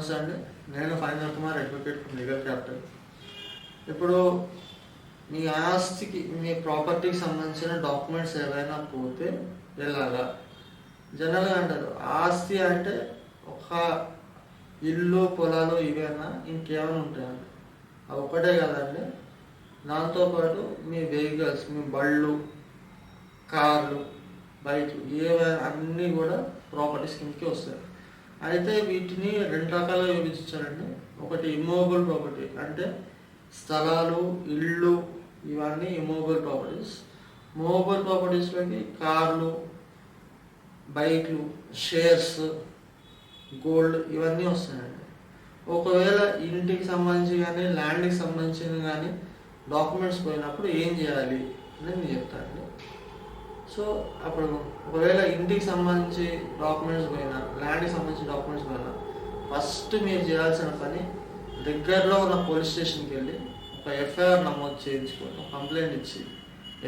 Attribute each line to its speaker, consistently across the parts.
Speaker 1: నమస్తే అండి. నేను final Kumar, advocate legal capital. ఇప్పుడు మీ ఆస్తికి, మీ ప్రాపర్టీకి సంబంధించిన డాక్యుమెంట్స్ ఏవైనా పోతే ఎలాగా? జనరల్గా అంటారు ఆస్తి అంటే ఒక ఇల్లు, పొలాలు ఇవేనా, ఇంకేమైనా ఉంటాయని. అవి ఒకటే కదండి. దాంతోపాటు మీ వెహికల్స్, మీ బళ్ళు, కార్లు, బైక్లు ఏవైనా అన్నీ కూడా ప్రాపర్టీస్ కిందకి వస్తాయి. అయితే వీటిని రెండు రకాలుగా విభజించారండి. ఒకటి ఇమ్మూవబుల్ ప్రాపర్టీ, అంటే స్థలాలు, ఇళ్ళు, ఇవన్నీ ఇమ్మూవబుల్ ప్రాపర్టీస్. మూవబుల్ ప్రాపర్టీస్లోకి కార్లు, బైక్లు, షేర్స్, గోల్డ్ ఇవన్నీ వస్తాయండి. ఒకవేళ ఇంటికి సంబంధించి కానీ ల్యాండ్కి సంబంధించిన కానీ డాక్యుమెంట్స్ పోయినప్పుడు ఏం చేయాలి అని నేను చెప్తాను. సో అప్పుడు ఒకవేళ ఇంటికి సంబంధించి డాక్యుమెంట్స్ పోయినా, ల్యాండ్కి సంబంధించిన డాక్యుమెంట్స్ పోయినా, ఫస్ట్ మీరు చేయాల్సిన పని దగ్గరలో ఉన్న పోలీస్ స్టేషన్కి వెళ్ళి ఒక ఎఫ్ఐఆర్ నమోదు చేయించుకొని, ఒక కంప్లైంట్ ఇచ్చి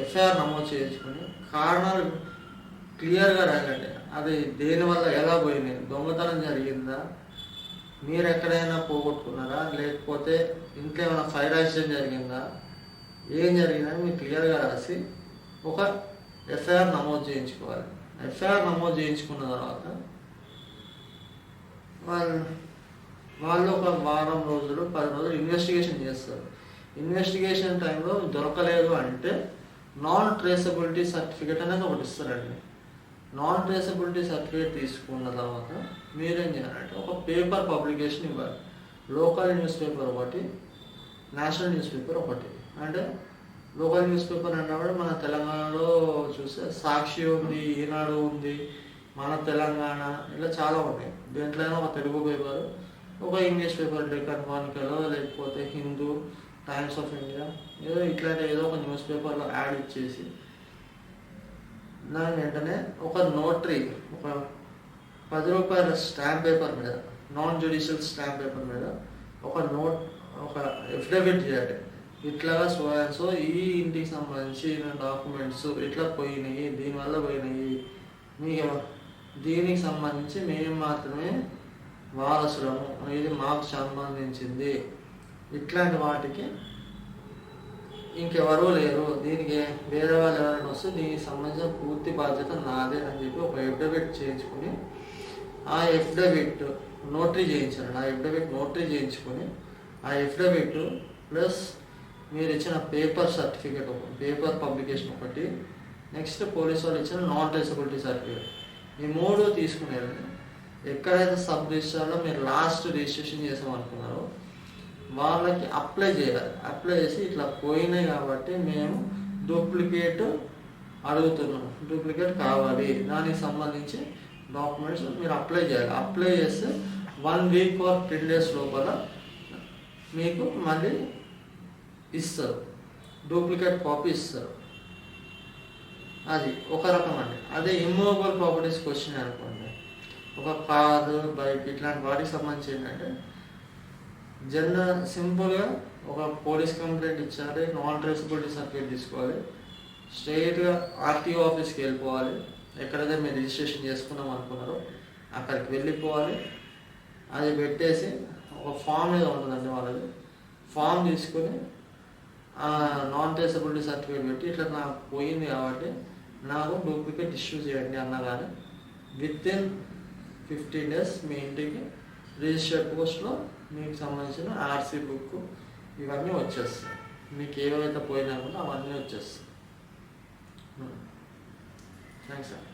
Speaker 1: ఎఫ్ఐఆర్ నమోదు చేయించుకొని కారణాలు క్లియర్గా రాయండి. అది దేనివల్ల ఎలా పోయినాయి, దొంగతనం జరిగిందా, మీరు ఎక్కడైనా పోగొట్టుకున్నారా, లేకపోతే ఇంట్లో ఏమైనా ఫైర్ యాక్సిడెంట్ జరిగిందా, ఏం జరిగిందని మీరు క్లియర్గా రాసి ఒక ఎఫ్ఐఆర్ నమోదు చేయించుకోవాలి. ఎఫ్ఐఆర్ నమోదు చేయించుకున్న తర్వాత వాళ్ళు ఒక వారం రోజులు, 10 రోజులు ఇన్వెస్టిగేషన్ చేస్తారు. ఇన్వెస్టిగేషన్ టైంలో దొరకలేదు అంటే నాన్ ట్రేసబిలిటీ సర్టిఫికేట్ అనేది ఒకటి ఇస్తారండి. నాన్ ట్రేసబిలిటీ సర్టిఫికేట్ తీసుకున్న తర్వాత మీరేం చేయాలంటే ఒక పేపర్ పబ్లికేషన్ ఇవ్వాలి. లోకల్ న్యూస్ పేపర్ ఒకటి, నేషనల్ న్యూస్ పేపర్ ఒకటి. అంటే లోకల్ న్యూస్ పేపర్ అన్నప్పుడు మన తెలంగాణలో చూస్తే సాక్షి ఉంది, ఈనాడు ఉంది, మన తెలంగాణ, ఇలా చాలా ఉన్నాయి. దేంట్లోనే ఒక తెలుగు పేపర్, ఒక ఇంగ్లీష్ పేపర్, డెక్కన్ క్రానికల్, లేకపోతే హిందూ, టైమ్స్ ఆఫ్ ఇండియా, ఇట్లాంటి ఏదో ఒక న్యూస్ పేపర్లో యాడ్ ఇచ్చేసి దాని వెంటనే ఒక నోటరీ ఒక 10 రూపాయల స్టాంప్ పేపర్ మీద, నాన్ జ్యుడిషియల్ స్టాంప్ పేపర్ మీద ఒక ఎఫిడవిట్ చేయాలి. ఇట్లాగా సో ఈ ఇంటికి సంబంధించిన డాక్యుమెంట్స్ ఇట్లా పోయినాయి, దీనివల్ల పోయినాయి, మీకు దీనికి సంబంధించి మేము మాత్రమే వారసులము, ఇది మాకు సంబంధించింది, ఇట్లాంటి వాటికి ఇంకెవరూ లేరు, దీనికి వేరే వాళ్ళు ఎవరైనా వస్తే దీనికి సంబంధించిన పూర్తి బాధ్యత నాదే అని చెప్పి ఒక ఎఫిడవిట్ చేయించుకొని, ఆ ఎఫిడవిట్ నోటరీ చేయించారు. ఆ ఎఫిడవిట్ నోటరీ చేయించుకొని, ఆ ఎఫిడవిట్ ప్లస్ మీరు ఇచ్చిన పేపర్ సర్టిఫికేట్, ఒక పేపర్ పబ్లికేషన్ ఒకటి, నెక్స్ట్ పోలీస్ వాళ్ళు ఇచ్చిన నాన్ ట్రేసబిలిటీ సర్టిఫికేట్, ఈ 3 తీసుకునేది. ఎక్కడైతే సబ్ రిజిస్టర్లో మీరు లాస్ట్ రిజిస్ట్రేషన్ చేసామనుకున్నారో వాళ్ళకి అప్లై చేయాలి. అప్లై చేసి ఇట్లా పోయినాయి కాబట్టి మేము డూప్లికేట్ అడుగుతున్నాం, డూప్లికేట్ కావాలి, దానికి సంబంధించి డాక్యుమెంట్స్ మీరు అప్లై చేయాలి. అప్లై చేస్తే 1 వీక్ ఆర్ 10 డేస్ లోపల మీకు మళ్ళీ ఇస్తారు, డూప్లికేట్ కాపీ ఇస్తారు. అది ఒక రకం అండి. అదే ఇమ్మూవబుల్ ప్రాపర్టీస్ క్వశ్చన్ అనుకోండి, ఒక కారు, బైక్ ఇట్లాంటి వాటికి సంబంధించి ఏంటంటే సింపుల్గా ఒక పోలీస్ కంప్లైంట్ ఇచ్చారు, నాన్ ట్రేసబిలిటీ సర్టిఫికేట్ తీసుకోవాలి, స్ట్రైట్గా ఆర్టీఓ ఆఫీస్కి వెళ్ళిపోవాలి. ఎక్కడైతే మీరు రిజిస్ట్రేషన్ చేసుకున్నాం అనుకున్నారో అక్కడికి వెళ్ళిపోవాలి. అది పెట్టేసి ఒక ఫామ్ ఏదో ఉంటుందండి వాళ్ళది, ఫామ్ తీసుకొని నాన్ ట్రేసబిలిటీ సర్టిఫికేట్ పెట్టి ఇట్లా నాకు పోయింది కాబట్టి నాకు డూప్లికేట్ ఇష్యూ చేయండి అన్నగానే వితిన్ 15 డేస్ మీ ఇంటికి రిజిస్టర్డ్ పోస్ట్లో మీకు సంబంధించిన ఆర్సీ బుక్ ఇవన్నీ వచ్చేస్తాయి. మీకు ఏవైతే పోయినా కూడా అవన్నీ వచ్చేస్తాయి. Thanks sir.